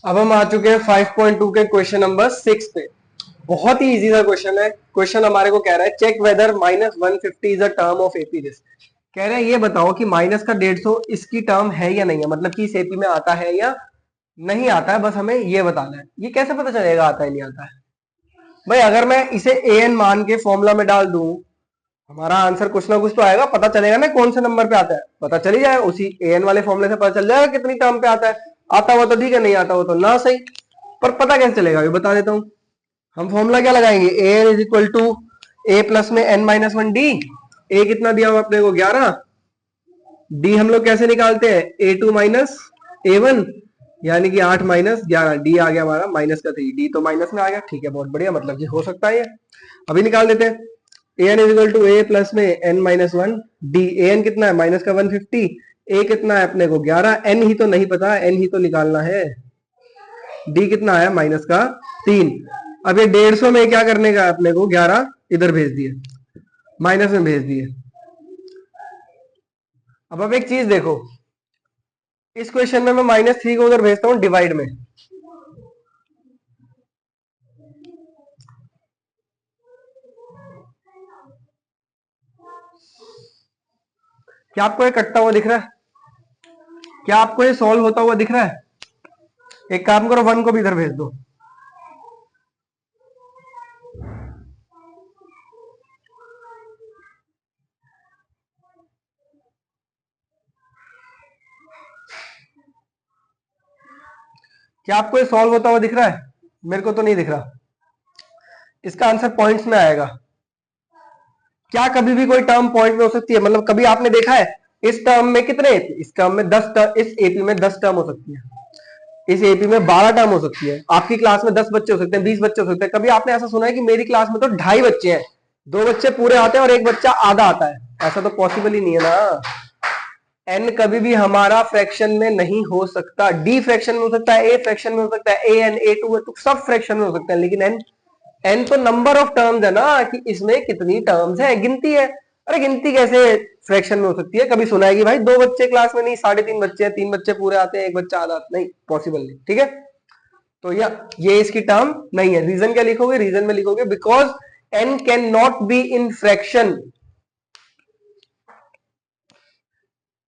अब हम आ चुके हैं 5.2 के क्वेश्चन नंबर 6 पे। बहुत ही इजी सा क्वेश्चन है। क्वेश्चन हमारे को कह रहा है check whether -150 is a term of AP this. कह रहे हैं ये बताओ कि माइनस का 150 इसकी टर्म है या नहीं है, मतलब कि इस एपी में आता है या नहीं आता है, बस हमें ये बताना है। ये कैसे पता चलेगा आता है नहीं आता है? भाई अगर मैं इसे ए एन मान के फॉर्मूला में डाल दूं, हमारा आंसर कुछ ना कुछ तो आएगा, पता चलेगा ना कौन से नंबर पे आता है, पता चल ही जाएगा। उसी ए एन वाले फॉर्मूले से पता चल जाएगा कितनी टर्म पे आता है। आता हुआ तो ठीक है, नहीं आता हुआ तो ना सही। पर पता कैसे चलेगा ये बता देता हूं। हम फॉर्मूला क्या लगाएंगे, a n is equal to a plus में n minus one d. A कितना दिया हुआ अपने को 11, डी हम लोग कैसे निकालते हैं, ए टू माइनस ए वन, यानी कि 8 माइनस 11, डी आ गया हमारा माइनस का 3, डी तो माइनस में आ गया, ठीक है बहुत बढ़िया, मतलब कि हो सकता है ये। अभी निकाल देते हैं। A n is equal to a plus में n minus one d. A n कितना है माइनस का 150, ए कितना है अपने को 11, एन ही तो नहीं पता, एन ही तो निकालना है। डी कितना है माइनस का 3। अब ये 150 में क्या करने का अपने को, 11 इधर भेज दिए, माइनस में भेज दिए। अब एक चीज देखो, इस क्वेश्चन में मैं -3 को उधर भेजता हूं डिवाइड में, क्या आपको ये कटता हुआ दिख रहा है? क्या आपको ये सॉल्व होता हुआ दिख रहा है? एक काम करो, 1 को भी इधर भेज दो। क्या आपको ये सॉल्व होता हुआ दिख रहा है? मेरे को तो नहीं दिख रहा। इसका आंसर पॉइंट्स में आएगा। क्या कभी भी कोई टर्म पॉइंट में हो सकती है? मतलब कभी आपने देखा है इस टर्म में कितने, इस टर्म में 10 टर्म, इस एपी में 10 टर्म हो सकती है, इस एपी में 12 टर्म हो सकती है, आपकी क्लास में 10 बच्चे हो सकते हैं, 20 बच्चे हो सकते हैं। कभी आपने ऐसा सुना है कि मेरी क्लास में तो 2.5 बच्चे हैं, 2 बच्चे पूरे आते हैं और एक बच्चा आधा आता है? ऐसा तो पॉसिबल ही नहीं है ना। एन कभी भी हमारा फ्रैक्शन में नहीं हो सकता। डी फ्रैक्शन में हो सकता है, ए फ्रैक्शन में हो सकता है, ए एन ए टू सब फ्रैक्शन में हो सकते हैं, लेकिन एन, एन तो नंबर ऑफ टर्म्स है ना, कि इसमें कितनी टर्म्स है, गिनती है। अरे गिनती कैसे फ्रैक्शन में हो सकती है? कभी सुना है कि भाई 2 बच्चे क्लास में, नहीं 3.5 बच्चे हैं, 3 बच्चे पूरे आते हैं, एक बच्चा आधा? नहीं, पॉसिबल नहीं, ठीक है। तो ये इसकी टर्म नहीं है। रीजन क्या लिखोगे, रीजन में लिखोगे because n can not be in fraction,